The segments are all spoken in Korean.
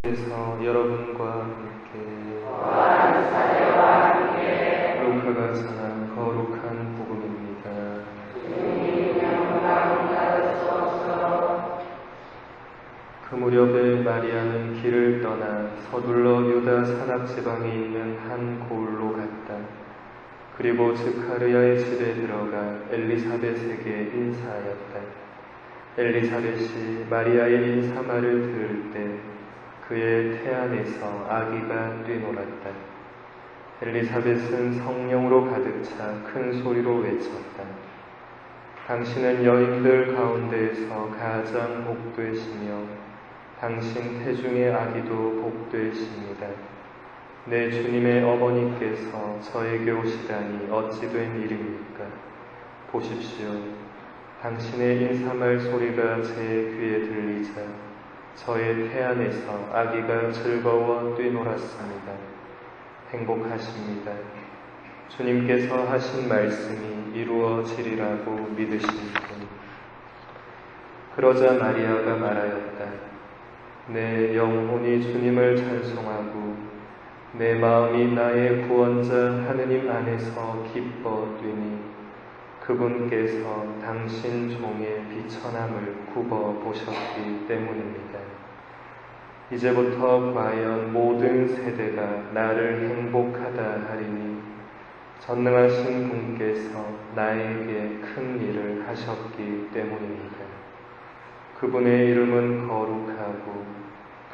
그래서 여러분과 함께 루카가 전한 거룩한 복음입니다. 그 무렵에 마리아는 길을 떠나 서둘러 유다 산악지방에 있는 한 고을로 갔다. 그리고 스가랴의 집에 들어가 엘리사벳에게 인사하였다. 엘리사벳이 마리아의 인사말을 들을 때 그의 태안에서 아기가 뛰놀았다. 엘리사벳은 성령으로 가득 차 큰 소리로 외쳤다. 당신은 여인들 가운데에서 가장 복되시며 당신 태중의 아기도 복되십니다. 내 주님의 어머니께서 저에게 오시다니 어찌 된 일입니까? 보십시오. 당신의 인사말 소리가 제 귀에 들리자 저의 태안에서 아기가 즐거워 뛰놀았습니다. 행복하십니다. 주님께서 하신 말씀이 이루어지리라고 믿으시는 분. 그러자 마리아가 말하였다. 내 영혼이 주님을 찬송하고 내 마음이 나의 구원자 하느님 안에서 기뻐 뛰니 그분께서 당신 종의 비천함을 굽어 보셨기 때문입니다. 이제부터 과연 모든 세대가 나를 행복하다 하리니 전능하신 분께서 나에게 큰 일을 하셨기 때문입니다. 그분의 이름은 거룩하고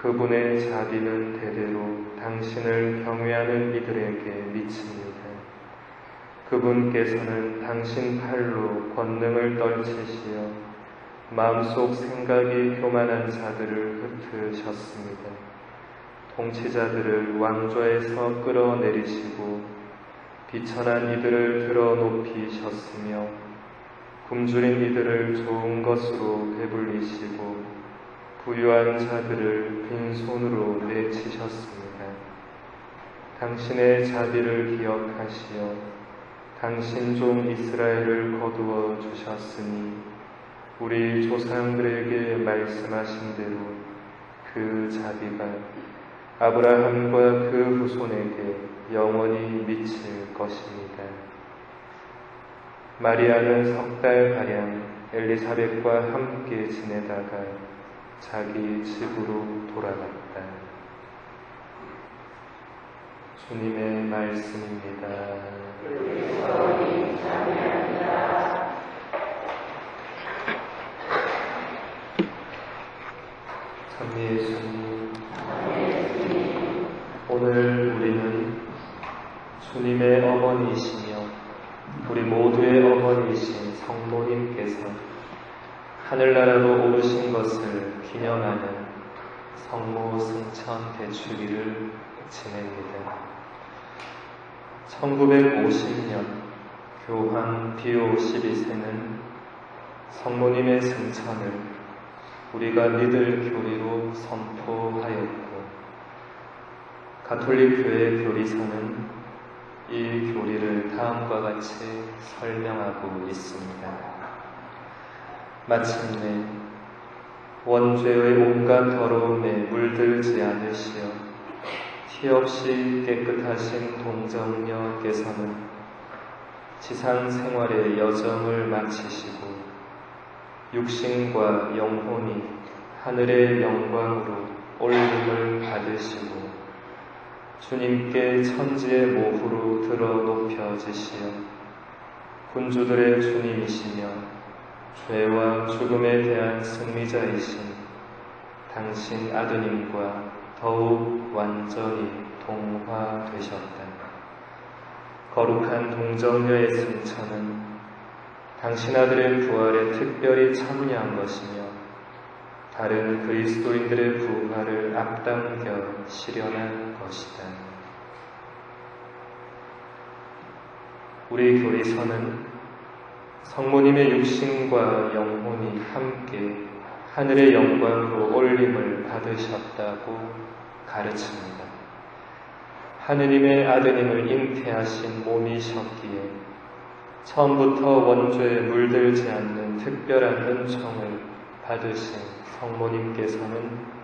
그분의 자비는 대대로 당신을 경외하는 이들에게 미칩니다. 그분께서는 당신 팔로 권능을 떨치시어 마음속 생각이 교만한 자들을 흩으셨습니다. 통치자들을 왕좌에서 끌어내리시고 비천한 이들을 들어 높이셨으며 굶주린 이들을 좋은 것으로 배불리시고 부유한 자들을 빈손으로 내치셨습니다. 당신의 자비를 기억하시어 당신 종 이스라엘을 거두어 주셨으니 우리 조상들에게 말씀하신 대로 그 자비가 아브라함과 그 후손에게 영원히 미칠 것입니다. 마리아는 석 달가량 엘리사벳과 함께 지내다가 자기 집으로 돌아갔다. 주님의 말씀입니다. 찬미의 주님, 오늘 우리는 주님의 어머니이시며 우리 모두의 어머니이신 성모님께서 하늘나라로 오르신 것을 기념하는 성모 승천 대축일을 지냅니다. 1950년 교황 비오 12세는 성모님의 승천을 우리가 믿을 교리로 선포하였고 가톨릭 교회 교리서는 이 교리를 다음과 같이 설명하고 있습니다. 마침내 원죄의 온갖 더러움에 물들지 않으시어 티 없이 깨끗하신 동정녀께서는 지상 생활의 여정을 마치시고 육신과 영혼이 하늘의 영광으로 올림을 받으시고 주님께 천지의 모후로 들어 높여지시어 군주들의 주님이시며 죄와 죽음에 대한 승리자이신 당신 아드님과 더욱 완전히 동화되셨다. 거룩한 동정녀의 승천은 당신 아들의 부활에 특별히 참여한 것이며 다른 그리스도인들의 부활을 앞당겨 실현한 것이다. 우리 교리서는 성모님의 육신과 영혼이 함께 하늘의 영광으로 올림을 받으셨다고 가르칩니다. 하느님의 아드님을 잉태하신 몸이셨기에 처음부터 원죄에 물들지 않는 특별한 은총을 받으신 성모님께서는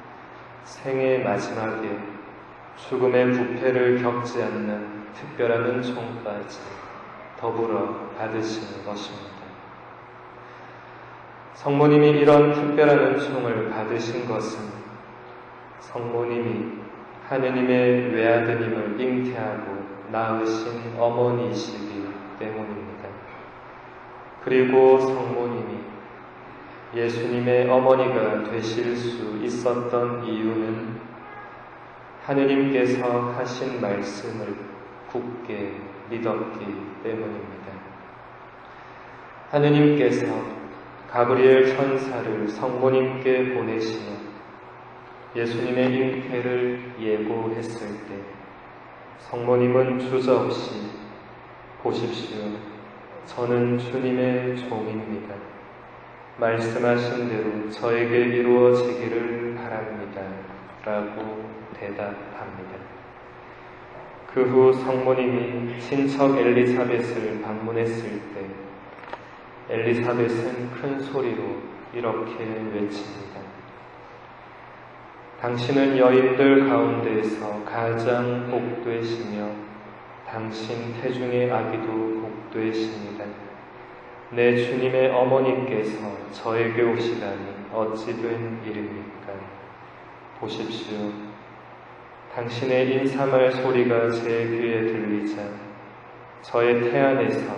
생애 마지막에 죽음의 부패를 겪지 않는 특별한 은총까지 더불어 받으시는 것입니다. 성모님이 이런 특별한 은총을 받으신 것은 성모님이 하느님의 외아드님을 잉태하고 낳으신 어머니이시기 때문입니다. 그리고 성모님이 예수님의 어머니가 되실 수 있었던 이유는 하느님께서 하신 말씀을 굳게 믿었기 때문입니다. 하느님께서 가브리엘 천사를 성모님께 보내시며 예수님의 잉태를 예고했을 때 성모님은 주저없이 보십시오. 저는 주님의 종입니다. 말씀하신 대로 저에게 이루어지기를 바랍니다. 라고 대답합니다. 그 후 성모님이 친척 엘리사벳을 방문했을 때 엘리사벳은 큰 소리로 이렇게 외칩니다. 당신은 여인들 가운데에서 가장 복되시며 당신 태중의 아기도 복되십니다. 내 주님의 어머니께서 저에게 오시다니 어찌 된 일입니까? 보십시오. 당신의 인사말 소리가 제 귀에 들리자 저의 태 안에서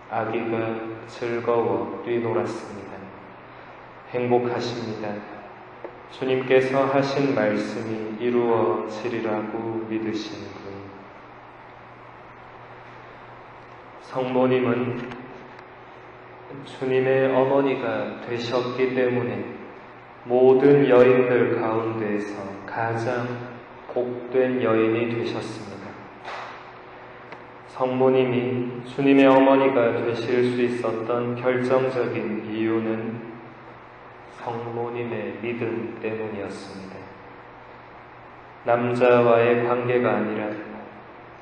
아기가 즐거워 뛰놀았습니다. 행복하십니다. 주님께서 하신 말씀이 이루어지리라고 믿으신 분. 성모님은 주님의 어머니가 되셨기 때문에 모든 여인들 가운데에서 가장 복된 여인이 되셨습니다. 성모님이 주님의 어머니가 되실 수 있었던 결정적인 이유는 성모님의 믿음 때문이었습니다. 남자와의 관계가 아니라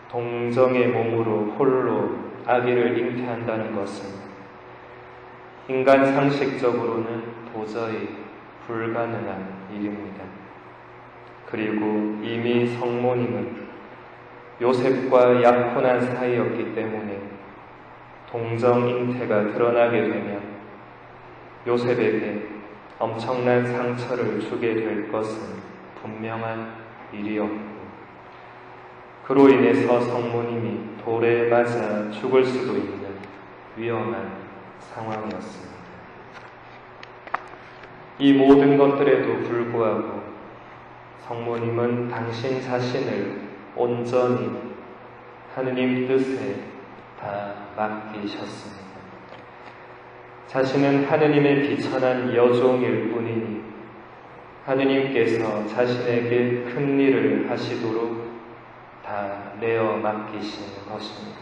동정의 몸으로 홀로 아기를 잉태한다는 것은 인간 상식적으로는 도저히 불가능한 일입니다. 그리고 이미 성모님은 요셉과 약혼한 사이였기 때문에 동정 잉태가 드러나게 되면 요셉에게 엄청난 상처를 주게 될 것은 분명한 일이었고 그로 인해서 성모님이 돌에 맞아 죽을 수도 있는 위험한 상황이었습니다. 이 모든 것들에도 불구하고 성모님은 당신 자신을 온전히 하느님 뜻에 다 맡기셨습니다. 자신은 하느님의 비천한 여종일 뿐이니 하느님께서 자신에게 큰 일을 하시도록 다 내어 맡기신 것입니다.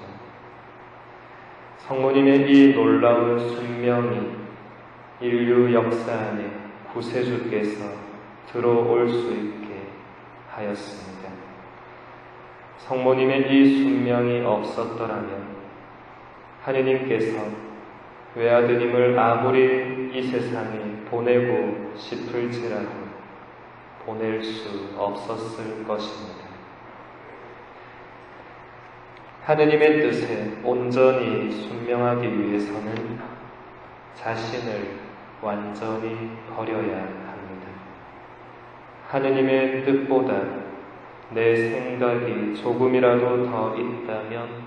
성모님의 이 놀라운 순명이 인류 역사 안에 구세주께서 들어올 수 있게 하였습니다. 성모님의 이 순명이 없었더라면 하느님께서 외아드님을 아무리 이 세상에 보내고 싶을지라도 보낼 수 없었을 것입니다. 하느님의 뜻에 온전히 순명하기 위해서는 자신을 완전히 버려야 합니다. 하느님의 뜻보다 내 생각이 조금이라도 더 있다면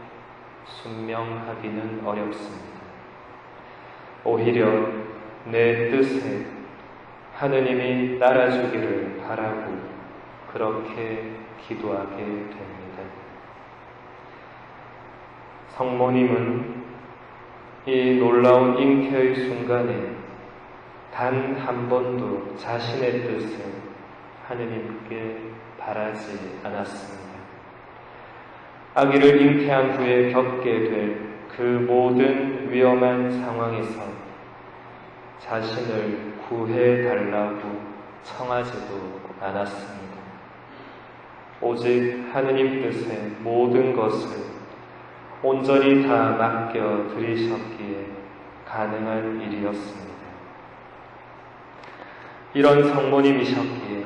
순명하기는 어렵습니다. 오히려 내 뜻에 하느님이 따라주기를 바라고 그렇게 기도하게 됩니다. 성모님은 이 놀라운 잉태의 순간에 단 한 번도 자신의 뜻을 하느님께 바라지 않았습니다. 아기를 잉태한 후에 겪게 될 그 모든 위험한 상황에서 자신을 구해달라고 청하지도 않았습니다. 오직 하느님 뜻에 모든 것을 온전히 다 맡겨 드리셨기에 가능한 일이었습니다. 이런 성모님이셨기에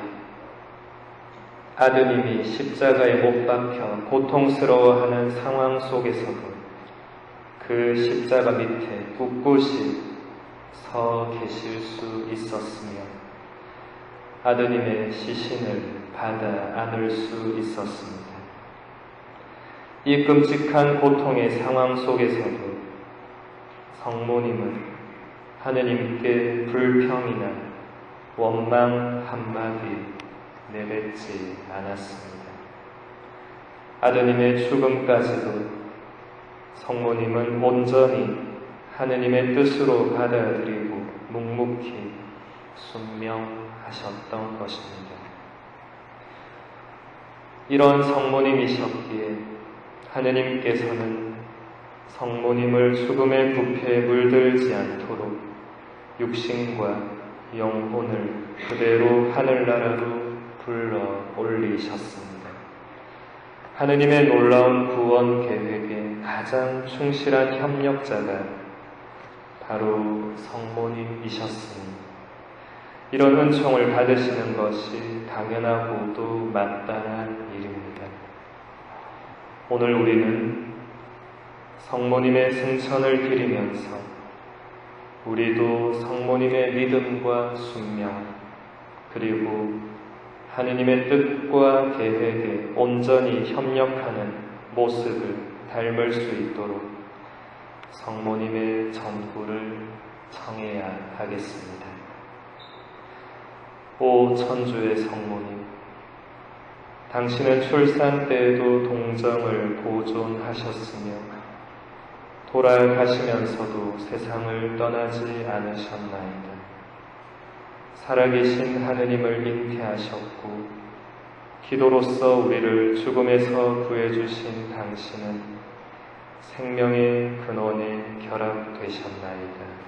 아드님이 십자가에 못 박혀 고통스러워하는 상황 속에서도 그 십자가 밑에 꿋꿋이 서 계실 수 있었으며 아드님의 시신을 받아 안을 수 있었습니다. 이 끔찍한 고통의 상황 속에서도 성모님은 하느님께 불평이나 원망 한마디 내뱉지 않았습니다. 아드님의 죽음까지도 성모님은 온전히 하느님의 뜻으로 받아들이고 묵묵히 순명하셨던 것입니다. 이런 성모님이셨기에 하느님께서는 성모님을 죽음의 부패에 물들지 않도록 육신과 영혼을 그대로 하늘나라로 불러 올리셨습니다. 하느님의 놀라운 구원 계획에 가장 충실한 협력자가 바로 성모님이셨으니 이런 은총을 받으시는 것이 당연하고도 마땅한 일입니다. 오늘 우리는 성모님의 승천을 기리면서 우리도 성모님의 믿음과 순명 그리고 하느님의 뜻과 계획에 온전히 협력하는 모습을 닮을 수 있도록 성모님의 전구를 청해야 하겠습니다. 오 천주의 성모님, 당신은 출산 때에도 동정을 보존하셨으며 돌아가시면서도 세상을 떠나지 않으셨나이다. 살아계신 하느님을 잉태하셨고 기도로서 우리를 죽음에서 구해주신 당신은 생명의 근원에 결합되셨나이다.